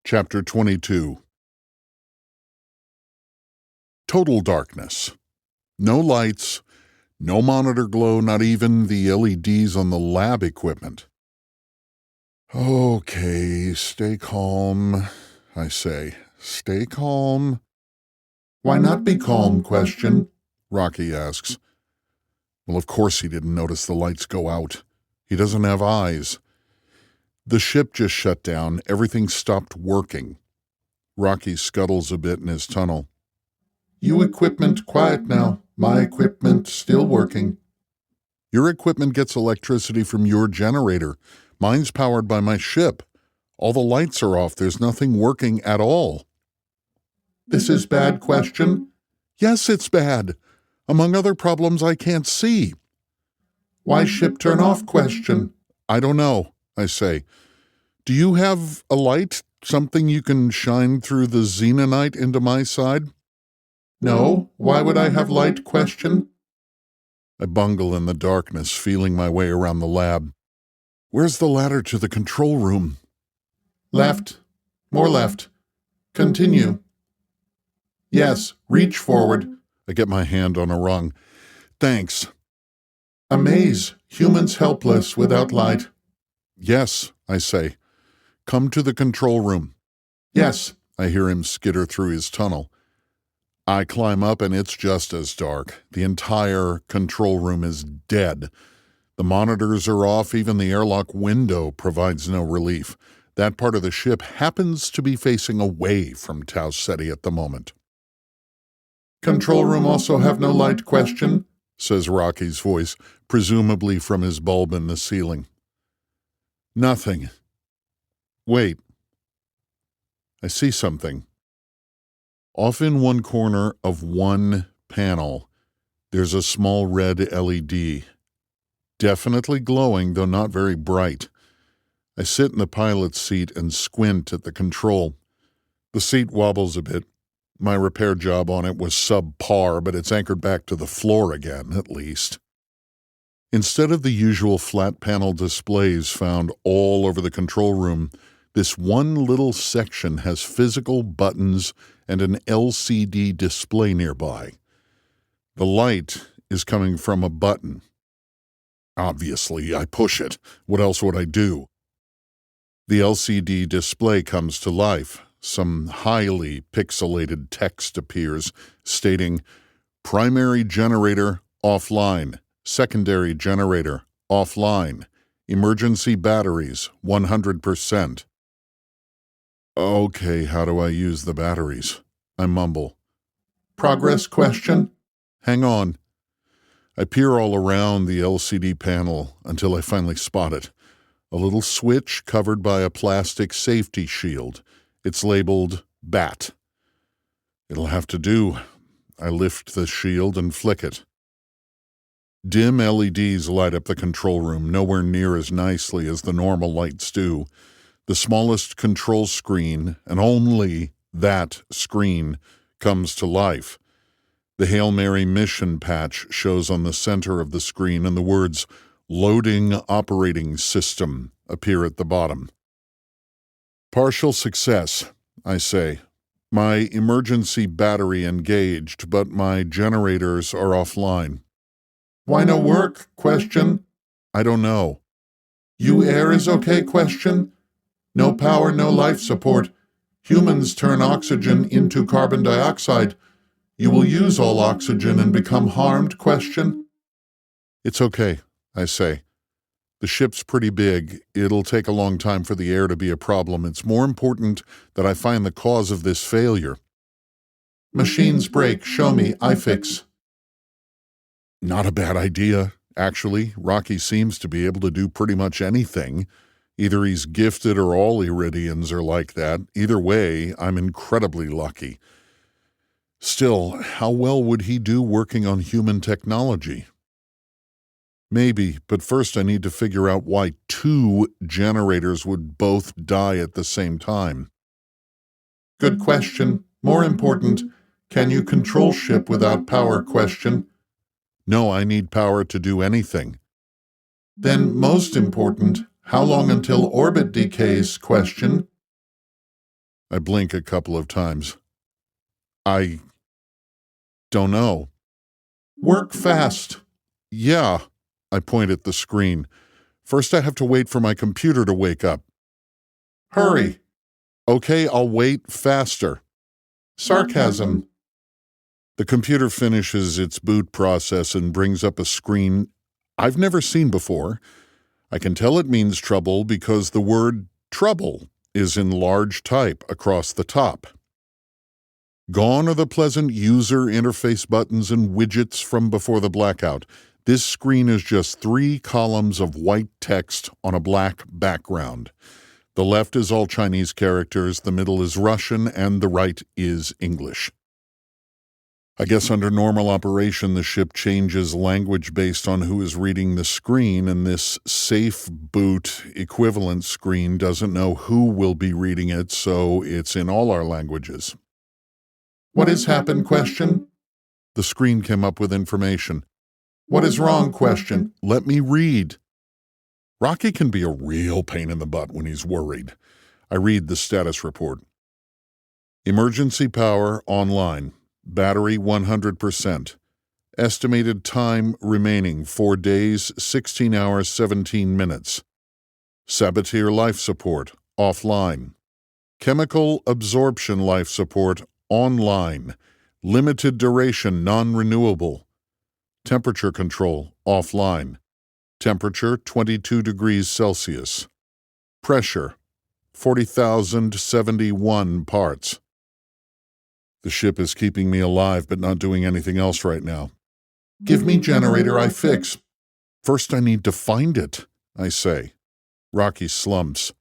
Chapter 22. Total darkness. No lights, no monitor glow, not even the LEDs on the lab equipment. Okay, stay calm, I say. Stay calm. Why not be calm, question? Rocky asks. Well, of course he didn't notice the lights go out. He doesn't have eyes. The ship just shut down. Everything stopped working. Rocky scuttles a bit in his tunnel. You equipment quiet now. My equipment still working. Your equipment gets electricity from your generator. Mine's powered by my ship. All the lights are off. There's nothing working at all. This is bad, question? Yes, it's bad. Among other problems I can't see. Why ship turn off, question? I don't know, I say. Do you have a light? Something you can shine through the xenonite into my side? No, why would I have light, question? I bungle in the darkness, feeling my way around the lab. Where's the ladder to the control room? Left. More left. Continue. Yes, reach forward. I get my hand on a rung. Thanks. A maze. Humans helpless without light. Yes, I say. Come to the control room. Yes, I hear him skitter through his tunnel. I climb up and it's just as dark. The entire control room is dead. The monitors are off. Even the airlock window provides no relief. That part of the ship happens to be facing away from Tau Ceti at the moment. Control room also have no light, question? Says Rocky's voice, presumably from his bulb in the ceiling. Nothing. Wait. I see something. Off in one corner of one panel, there's a small red LED. Definitely glowing, though not very bright. I sit in the pilot's seat and squint at the control. The seat wobbles a bit. My repair job on it was subpar, but it's anchored back to the floor again, at least. Instead of the usual flat panel displays found all over the control room, this one little section has physical buttons and an LCD display nearby. The light is coming from a button. Obviously, I push it. What else would I do? The LCD display comes to life. Some highly pixelated text appears stating, primary generator offline, secondary generator offline, emergency batteries 100%. Okay, how do I use the batteries? I mumble. Progress question? Hang on. I peer all around the LCD panel until I finally spot it. A little switch covered by a plastic safety shield. It's labeled BAT. It'll have to do. I lift the shield and flick it. Dim LEDs light up the control room, nowhere near as nicely as the normal lights do. The smallest control screen, and only that screen, comes to life. The Hail Mary mission patch shows on the center of the screen, and the words, Loading Operating System, appear at the bottom. Partial success, I say. My emergency battery engaged, but my generators are offline. Why no work, question? I don't know. You air is okay, question? No power, no life support. Humans turn oxygen into carbon dioxide. You will use all oxygen and become harmed, question? It's okay, I say. The ship's pretty big. It'll take a long time for the air to be a problem. It's more important that I find the cause of this failure. Machines break. Show me. I fix. Not a bad idea, actually. Rocky seems to be able to do pretty much anything. Either he's gifted or all Iridians are like that. Either way, I'm incredibly lucky. Still, how well would he do working on human technology? Maybe, but first I need to figure out why 2 generators would both die at the same time. Good question. More important, can you control ship without power, question? No, I need power to do anything. Then, most important, how long until orbit decays, question? I blink a couple of times. I don't know. Work fast. Yeah. I point at the screen. First, I have to wait for my computer to wake up. Hurry. Okay, I'll wait faster. Sarcasm. The computer finishes its boot process and brings up a screen I've never seen before. I can tell it means trouble because the word trouble is in large type across the top. Gone are the pleasant user interface buttons and widgets from before the blackout. This screen is just 3 columns of white text on a black background. The left is all Chinese characters, the middle is Russian, and the right is English. I guess under normal operation, the ship changes language based on who is reading the screen, and this safe boot equivalent screen doesn't know who will be reading it, so it's in all our languages. What has happened? Question. The screen came up with information. What is wrong? Question. Let me read. Rocky can be a real pain in the butt when he's worried. I read the status report. Emergency power online. Battery 100%. Estimated time remaining 4 days, 16 hours, 17 minutes. Saboteur life support offline. Chemical absorption life support online. Limited duration non-renewable. Temperature control offline. Temperature 22 degrees Celsius. Pressure 40,071 parts. The ship is keeping me alive but not doing anything else right now. Give me generator, I fix. First I need to find it, I say. Rocky slumps.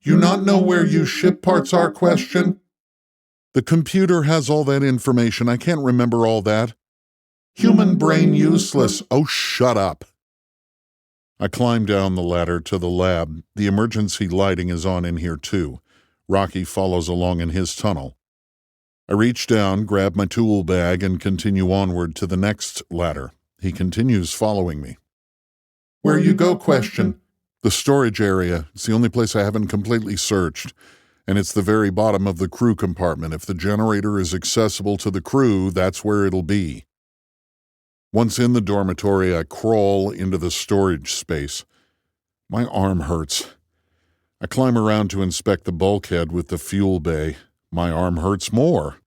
You not know where you ship parts are? Question. The computer has all that information. I can't remember all that. Human brain useless. Oh, shut up. I climb down the ladder to the lab. The emergency lighting is on in here too. Rocky follows along in his tunnel. I reach down, grab my tool bag, and continue onward to the next ladder. He continues following me. Where you go? Question. The storage area. It's the only place I haven't completely searched. And it's the very bottom of the crew compartment. If the generator is accessible to the crew, that's where it'll be. Once in the dormitory, I crawl into the storage space. My arm hurts. I climb around to inspect the bulkhead with the fuel bay. My arm hurts more.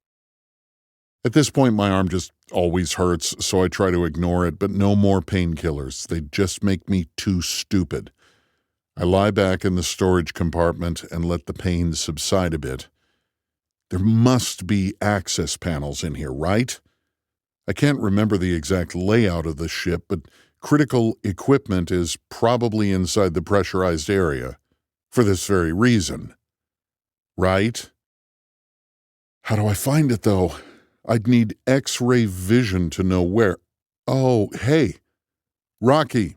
At this point, my arm just always hurts, so I try to ignore it, but no more painkillers. They just make me too stupid. I lie back in the storage compartment and let the pain subside a bit. There must be access panels in here, right? I can't remember the exact layout of the ship, but critical equipment is probably inside the pressurized area, for this very reason. Right? How do I find it, though? I'd need X-ray vision to know where. Oh, hey. Rocky,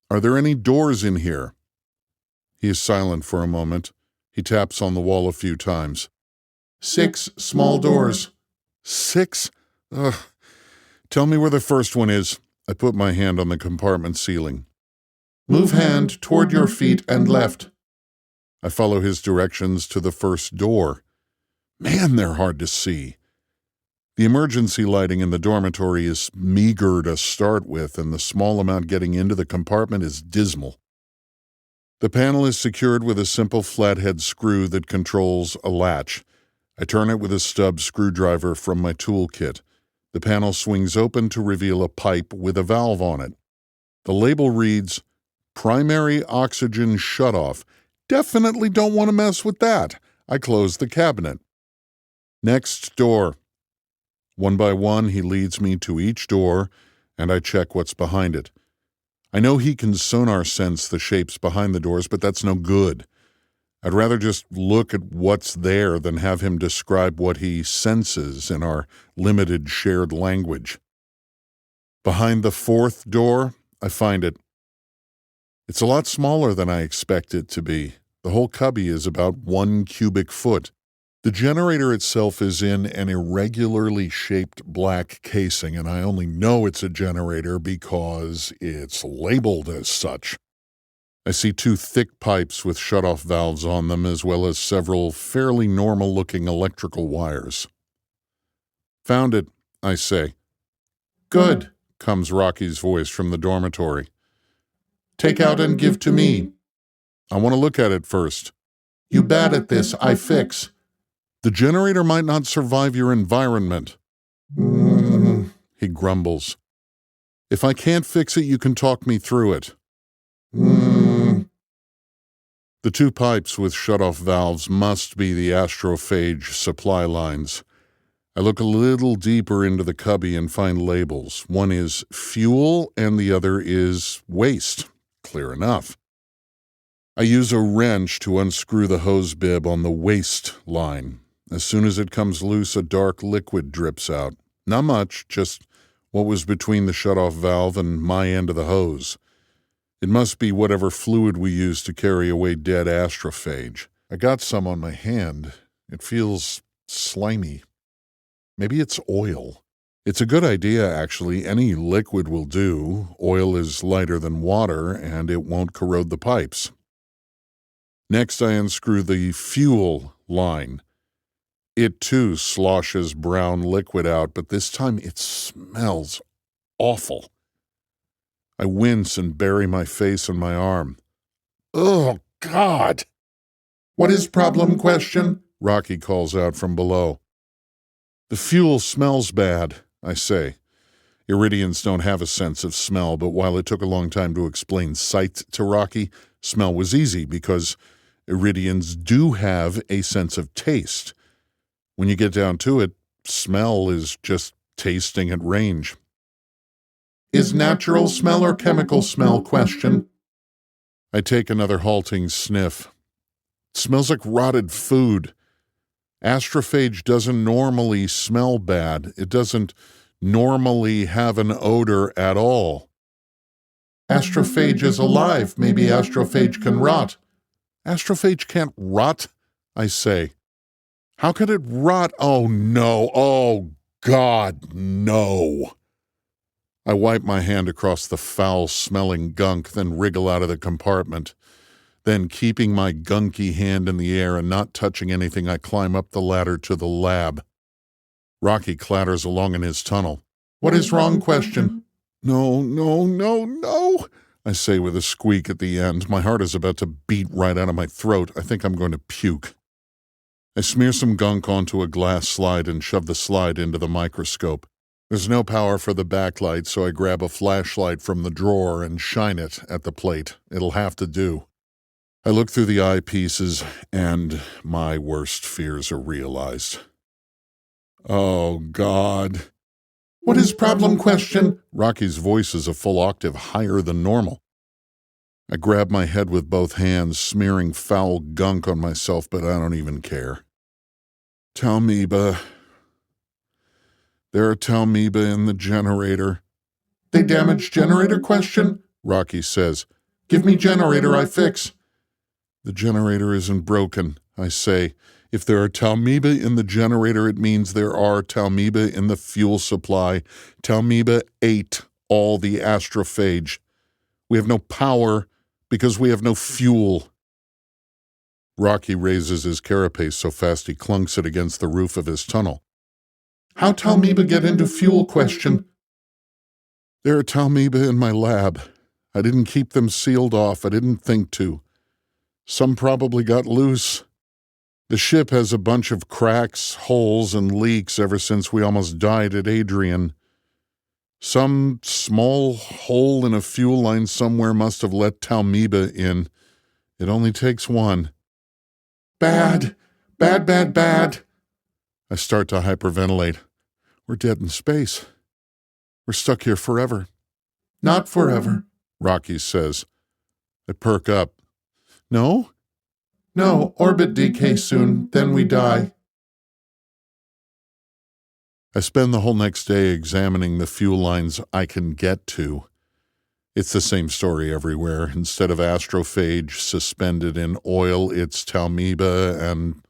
are there any doors in here? He is silent for a moment. He taps on the wall a few times. 6 small doors. 6? Ugh. Tell me where the first one is. I put my hand on the compartment ceiling. Move hand toward your feet and left. I follow his directions to the first door. Man, they're hard to see. The emergency lighting in the dormitory is meager to start with, and the small amount getting into the compartment is dismal. The panel is secured with a simple flathead screw that controls a latch. I turn it with a stub screwdriver from my toolkit. The panel swings open to reveal a pipe with a valve on it. The label reads, Primary Oxygen Shutoff. Definitely don't want to mess with that. I close the cabinet. Next door. One by one, he leads me to each door, and I check what's behind it. I know he can sonar sense the shapes behind the doors, but that's no good. I'd rather just look at what's there than have him describe what he senses in our limited shared language. Behind the fourth door, I find it. It's a lot smaller than I expect it to be. The whole cubby is about 1 cubic foot. The generator itself is in an irregularly shaped black casing, and I only know it's a generator because it's labeled as such. I see two thick pipes with shutoff valves on them, as well as several fairly normal-looking electrical wires. "Found it," I say. "Good," comes Rocky's voice from the dormitory. "Take out and give to me." "I want to look at it first." "You bad at this, I fix." "The generator might not survive your environment." He grumbles. "If I can't fix it, you can talk me through it." The two pipes with shutoff valves must be the astrophage supply lines. I look a little deeper into the cubby and find labels. One is fuel and the other is waste. Clear enough. I use a wrench to unscrew the hose bib on the waste line. As soon as it comes loose, a dark liquid drips out. Not much, just what was between the shutoff valve and my end of the hose. It must be whatever fluid we use to carry away dead astrophage. I got some on my hand. It feels slimy. Maybe it's oil. It's a good idea, actually. Any liquid will do. Oil is lighter than water, and it won't corrode the pipes. Next, I unscrew the fuel line. It, too, sloshes brown liquid out, but this time it smells awful. I wince and bury my face in my arm. "Oh, God!" "What is problem question?" Rocky calls out from below. "The fuel smells bad," I say. Iridians don't have a sense of smell, but while it took a long time to explain sight to Rocky, smell was easy because Iridians do have a sense of taste. When you get down to it, smell is just tasting at range. "Is natural smell or chemical smell question?" I take another halting sniff. It smells like rotted food. Astrophage doesn't normally smell bad. It doesn't normally have an odor at all. "Astrophage is alive. Maybe astrophage can rot." "Astrophage can't rot," I say. "How could it rot? Oh, no. Oh, God, no." I wipe my hand across the foul-smelling gunk, then wriggle out of the compartment. Then, keeping my gunky hand in the air and not touching anything, I climb up the ladder to the lab. Rocky clatters along in his tunnel. "What is wrong question?" "No, no, no, no," I say with a squeak at the end. My heart is about to beat right out of my throat. I think I'm going to puke. I smear some gunk onto a glass slide and shove the slide into the microscope. There's no power for the backlight, so I grab a flashlight from the drawer and shine it at the plate. It'll have to do. I look through the eyepieces, and my worst fears are realized. "Oh, God." "What is problem question?" Rocky's voice is a full octave higher than normal. I grab my head with both hands, smearing foul gunk on myself, but I don't even care. "Talmiba. There are Talmiba in the generator." "They damaged generator question?" Rocky says. "Give me generator, I fix." "The generator isn't broken," I say. "If there are Talmiba in the generator, it means there are Talmiba in the fuel supply. Talmiba ate all the astrophage. We have no power because we have no fuel." Rocky raises his carapace so fast he clunks it against the roof of his tunnel. "How Talmiba get into fuel question?" "There are Talmiba in my lab. I didn't keep them sealed off. I didn't think to. Some probably got loose. The ship has a bunch of cracks, holes, and leaks ever since we almost died at Adrian. Some small hole in a fuel line somewhere must have let Talmiba in. It only takes one." "Bad, bad, bad, bad." I start to hyperventilate. We're dead in space. We're stuck here forever. "Not forever," Rocky says. I perk up. "No?" "No, orbit decay soon, then we die." I spend the whole next day examining the fuel lines I can get to. It's the same story everywhere. Instead of astrophage suspended in oil, it's Talmiba and,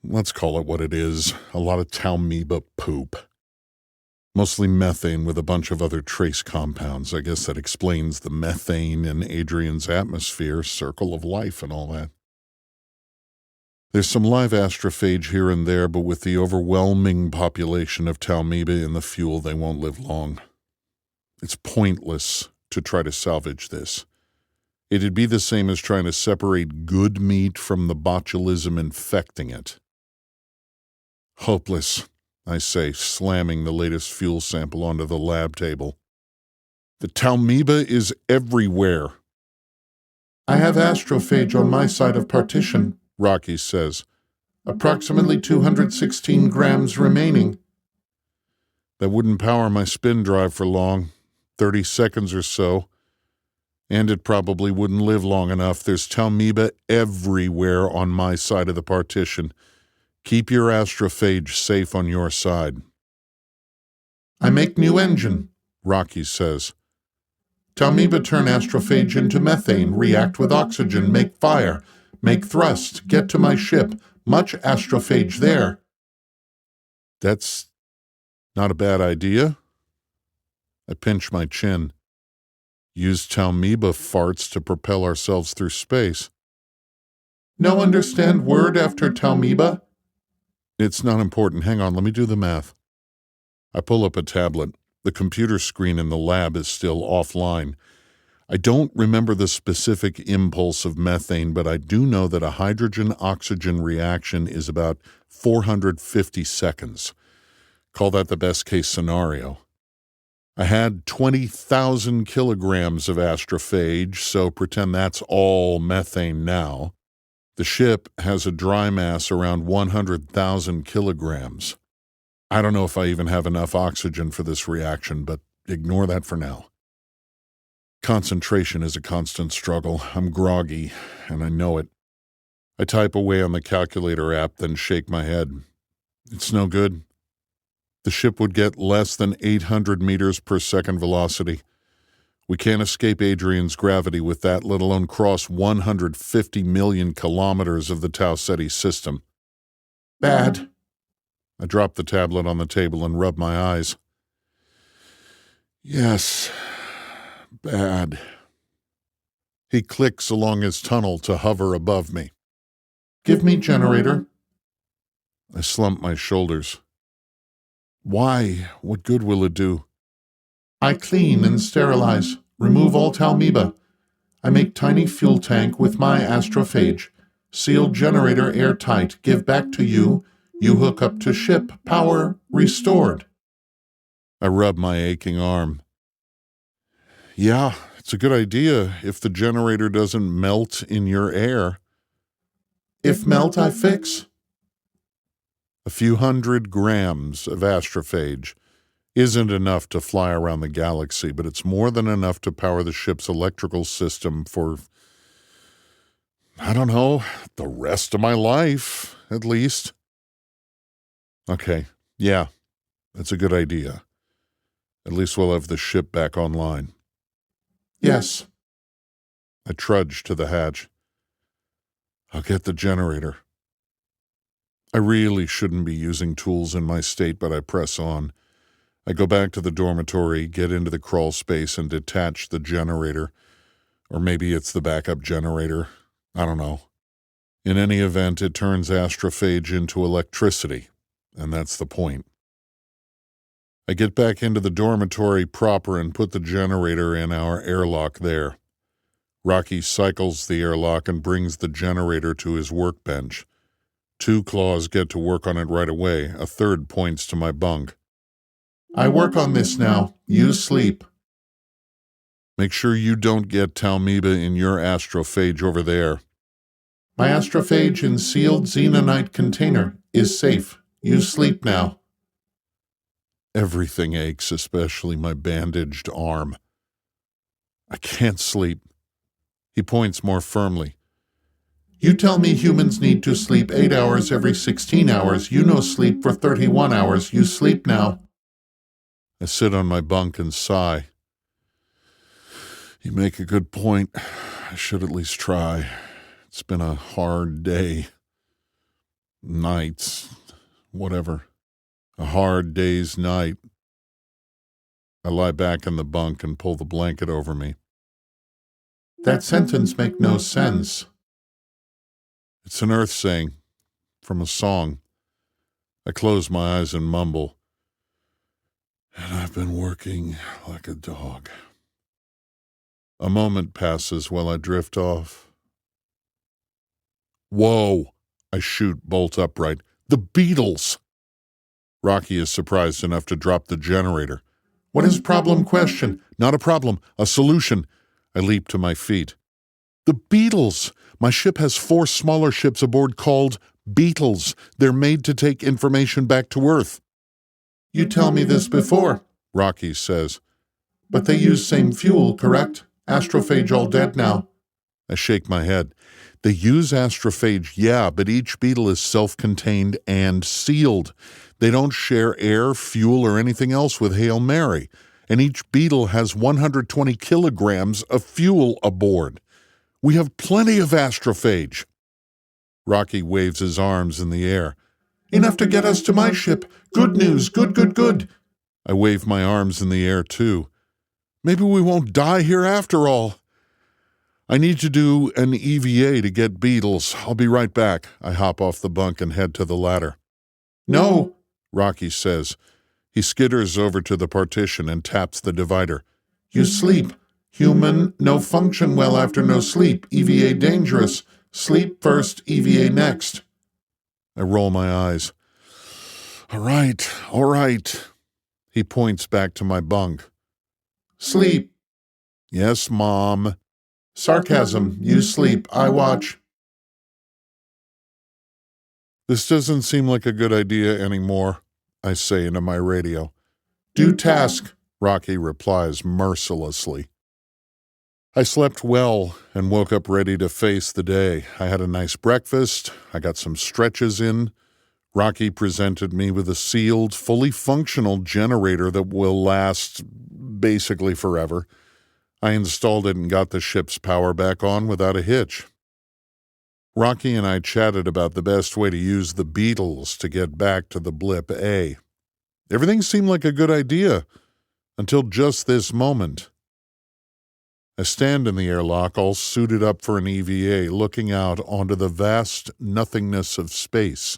let's call it what it is, a lot of Talmiba poop. Mostly methane with a bunch of other trace compounds. I guess that explains the methane in Adrian's atmosphere, circle of life and all that. There's some live astrophage here and there, but with the overwhelming population of Talmiba in the fuel, they won't live long. It's pointless to try to salvage this. It'd be the same as trying to separate good meat from the botulism infecting it. Hopeless, I say, slamming the latest fuel sample onto the lab table. The Talmiba is everywhere. I have astrophage on my side of partition, Rocky says. Approximately 216 grams remaining. That wouldn't power my spin drive for long, 30 seconds or so. And it probably wouldn't live long enough. There's Talmiba everywhere on my side of the partition. Keep your astrophage safe on your side. I make new engine, Rocky says. Talmiba turn astrophage into methane, react with oxygen, make fire, make thrust, get to my ship. Much astrophage there. That's not a bad idea. I pinch my chin. Use Talmiba farts to propel ourselves through space. No understand word after Talmiba? It's not important. Hang on, let me do the math. I pull up a tablet. The computer screen in the lab is still offline. I don't remember the specific impulse of methane, but I do know that a hydrogen-oxygen reaction is about 450 seconds. Call that the best-case scenario. I had 20,000 kilograms of astrophage, so pretend that's all methane now. The ship has a dry mass around 100,000 kilograms. I don't know if I even have enough oxygen for this reaction, but ignore that for now. Concentration is a constant struggle. I'm groggy, and I know it. I type away on the calculator app, then shake my head. It's no good. The ship would get less than 800 meters per second velocity. We can't escape Adrian's gravity with that, let alone cross 150 million kilometers of the Tau Ceti system. Bad. I drop the tablet on the table and rub my eyes. Yes, bad. He clicks along his tunnel to hover above me. Give me generator. I slump my shoulders. Why? What good will it do? I clean and sterilize, remove all Talmiba. I make tiny fuel tank with my astrophage. Sealed generator airtight, give back to you. You hook up to ship, power restored. I rub my aching arm. Yeah, it's a good idea if the generator doesn't melt in your air. If melt, I fix. A few 100 grams of astrophage isn't enough to fly around the galaxy, but it's more than enough to power the ship's electrical system for, I don't know, the rest of my life, at least. Okay, yeah, that's a good idea. At least we'll have the ship back online. Yes. I trudge to the hatch. I'll get the generator. I really shouldn't be using tools in my state, but I press on. I go back to the dormitory, get into the crawl space, and detach the generator. Or maybe it's the backup generator. I don't know. In any event, it turns astrophage into electricity, and that's the point. I get back into the dormitory proper and put the generator in our airlock there. Rocky cycles the airlock and brings the generator to his workbench. 2 claws get to work on it right away. A third points to my bunk. I work on this now. You sleep. Make sure you don't get Talmiba in your astrophage over there. My astrophage in sealed xenonite container is safe. You sleep now. Everything aches, especially my bandaged arm. I can't sleep. He points more firmly. You tell me humans need to sleep 8 hours every 16 hours. You no sleep for 31 hours. You sleep now. I sit on my bunk and sigh. You make a good point. I should at least try. It's been a hard day. Nights. Whatever. A hard day's night. I lie back in the bunk and pull the blanket over me. That sentence make no sense. It's an Earth saying, from a song. I close my eyes and mumble. And I've been working like a dog. A moment passes while I drift off. Whoa! I shoot bolt upright. The Beatles! Rocky is surprised enough to drop the generator. What is problem question? Not a problem, a solution. I leap to my feet. The Beatles! My ship has 4 smaller ships aboard called Beatles. They're made to take information back to Earth. You tell me this before, Rocky says. But they use same fuel, correct? Astrophage all dead now. I shake my head. They use astrophage, yeah, but each beetle is self-contained and sealed. They don't share air, fuel, or anything else with Hail Mary. And each beetle has 120 kilograms of fuel aboard. We have plenty of astrophage. Rocky waves his arms in the air. Enough to get us to my ship. Good news, good. I wave my arms in the air, too. Maybe we won't die here after all. I need to do an EVA to get beetles. I'll be right back. I hop off the bunk and head to the ladder. No, Rocky says. He skitters over to the partition and taps the divider. You sleep. Human, no function well after no sleep. EVA dangerous. Sleep first, EVA next. I roll my eyes. All right. He points back to my bunk. Sleep. Yes, Mom. Sarcasm. You sleep, I watch. This doesn't seem like a good idea anymore, I say into my radio. Do task, Rocky replies mercilessly. I slept well and woke up ready to face the day. I had a nice breakfast. I got some stretches in. Rocky presented me with a sealed, fully functional generator that will last basically forever. I installed it and got the ship's power back on without a hitch. Rocky and I chatted about the best way to use the Beatles to get back to the blip A. Everything seemed like a good idea until just this moment. I stand in the airlock all suited up for an EVA, looking out onto the vast nothingness of space.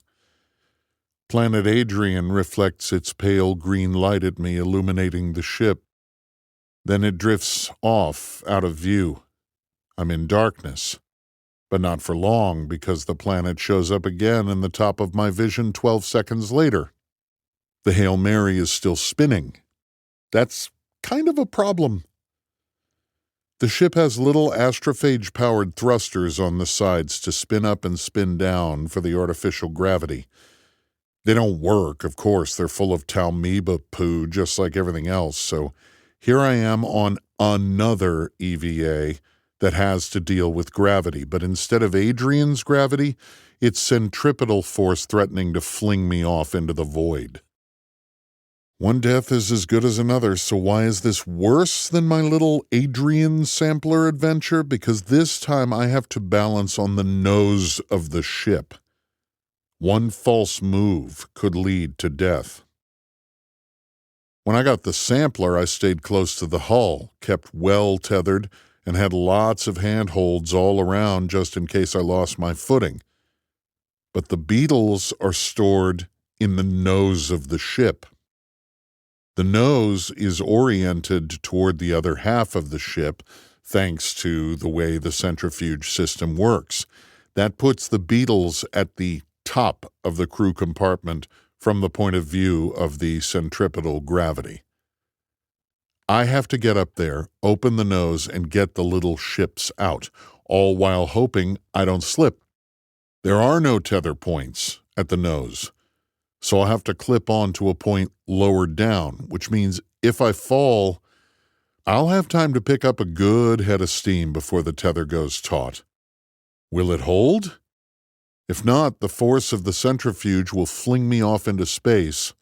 Planet Adrian reflects its pale green light at me, illuminating the ship. Then it drifts off, out of view. I'm in darkness. But not for long, because the planet shows up again in the top of my vision 12 seconds later. The Hail Mary is still spinning. That's kind of a problem. The ship has little astrophage-powered thrusters on the sides to spin up and spin down for the artificial gravity. They don't work, of course. They're full of talmeba poo, just like everything else. So here I am on another EVA that has to deal with gravity. But instead of Adrian's gravity, it's centripetal force threatening to fling me off into the void. One death is as good as another, so why is this worse than my little Adrian sampler adventure? Because this time I have to balance on the nose of the ship. One false move could lead to death. When I got the sampler, I stayed close to the hull, kept well tethered, and had lots of handholds all around just in case I lost my footing. But the beetles are stored in the nose of the ship. The nose is oriented toward the other half of the ship, thanks to the way the centrifuge system works. That puts the beetles at the top of the crew compartment from the point of view of the centripetal gravity. I have to get up there, open the nose, and get the little ships out, all while hoping I don't slip. There are no tether points at the nose, so I'll have to clip on to a point lower down, which means if I fall, I'll have time to pick up a good head of steam before the tether goes taut. Will it hold? If not, the force of the centrifuge will fling me off into space,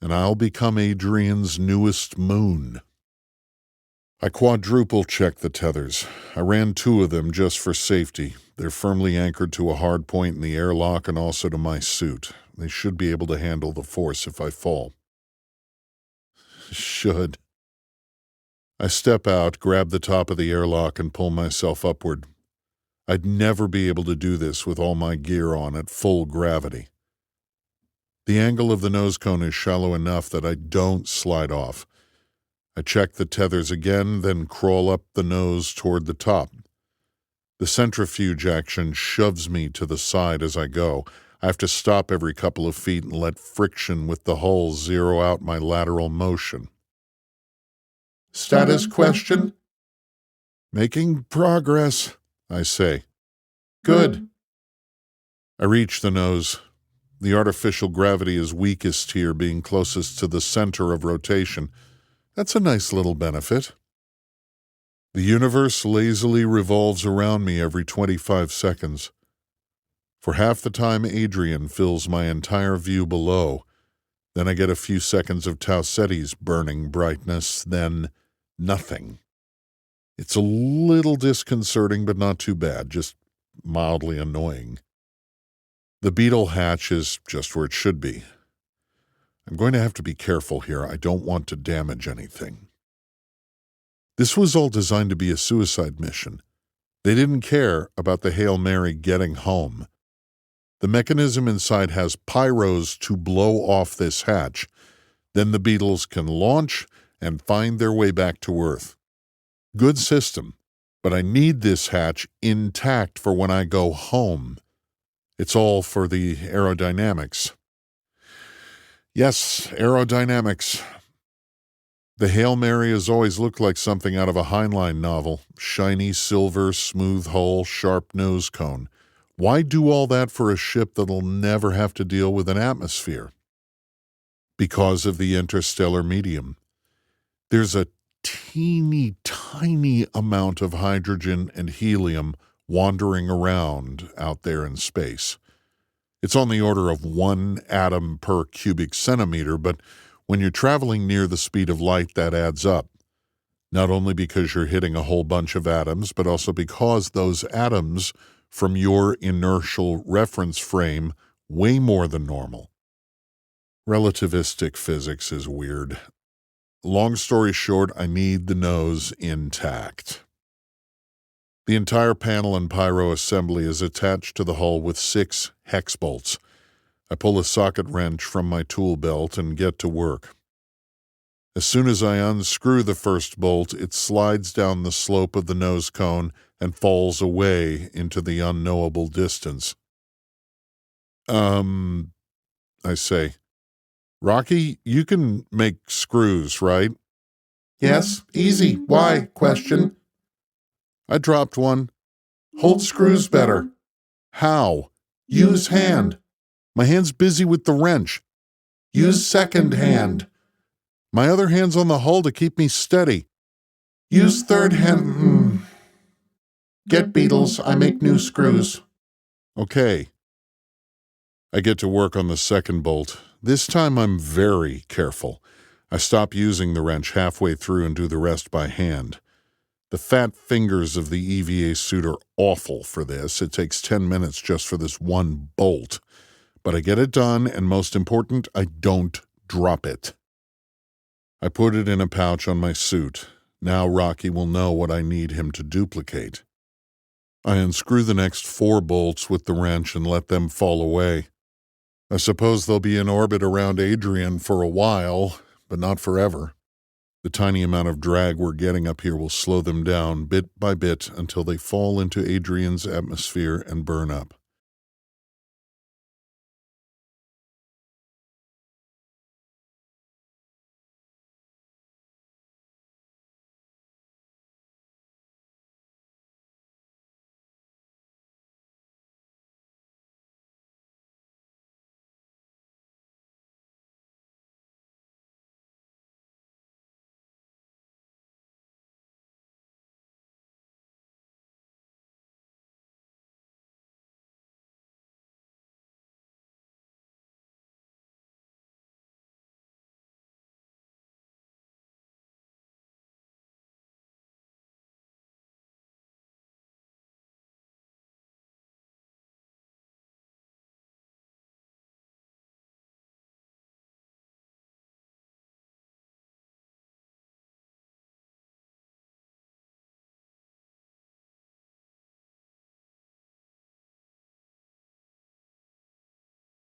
and I'll become Adrian's newest moon. I quadruple check the tethers. I ran 2 of them just for safety. They're firmly anchored to a hard point in the airlock and also to my suit. They should be able to handle the force if I fall. Should. I step out, grab the top of the airlock, and pull myself upward. I'd never be able to do this with all my gear on at full gravity. The angle of the nose cone is shallow enough that I don't slide off. I check the tethers again, then crawl up the nose toward the top. The centrifuge action shoves me to the side as I go. I have to stop every couple of feet and let friction with the hull zero out my lateral motion. Status question? Making progress, I say. Good. I reach the nose. The artificial gravity is weakest here, being closest to the center of rotation. That's a nice little benefit. The universe lazily revolves around me every 25 seconds. For half the time, Adrian fills my entire view below. Then I get a few seconds of Tau Ceti's burning brightness, then nothing. It's a little disconcerting, but not too bad, just mildly annoying. The beetle hatch is just where it should be. I'm going to have to be careful here. I don't want to damage anything. This was all designed to be a suicide mission. They didn't care about the Hail Mary getting home. The mechanism inside has pyros to blow off this hatch. Then the beetles can launch and find their way back to Earth. Good system, but I need this hatch intact for when I go home. It's all for the aerodynamics. Yes, aerodynamics. The Hail Mary has always looked like something out of a Heinlein novel. Shiny silver, smooth hull, sharp nose cone. Why do all that for a ship that'll never have to deal with an atmosphere? Because of the interstellar medium. There's a teeny tiny amount of hydrogen and helium wandering around out there in space. It's on the order of 1 atom per cubic centimeter, but when you're traveling near the speed of light, that adds up. Not only because you're hitting a whole bunch of atoms, but also because those atoms, from your inertial reference frame, weigh more than normal. Relativistic physics is weird. Long story short, I need the nose intact. The entire panel and pyro assembly is attached to the hull with 6 hex bolts. I pull a socket wrench from my tool belt and get to work. As soon as I unscrew the first bolt, it slides down the slope of the nose cone and falls away into the unknowable distance. I say, Rocky, you can make screws, right? Yes, easy. Why? Question. I dropped one. Hold screws better. How? Use hand. My hand's busy with the wrench. Use second hand. My other hand's on the hull to keep me steady. Use third hand. Get beetles. I make new screws. Okay. I get to work on the second bolt. This time I'm very careful. I stop using the wrench halfway through and do the rest by hand. The fat fingers of the EVA suit are awful for this. It takes 10 minutes just for this one bolt. But I get it done, and most important, I don't drop it. I put it in a pouch on my suit. Now Rocky will know what I need him to duplicate. I unscrew the next 4 bolts with the wrench and let them fall away. I suppose they'll be in orbit around Adrian for a while, but not forever. The tiny amount of drag we're getting up here will slow them down bit by bit until they fall into Adrian's atmosphere and burn up.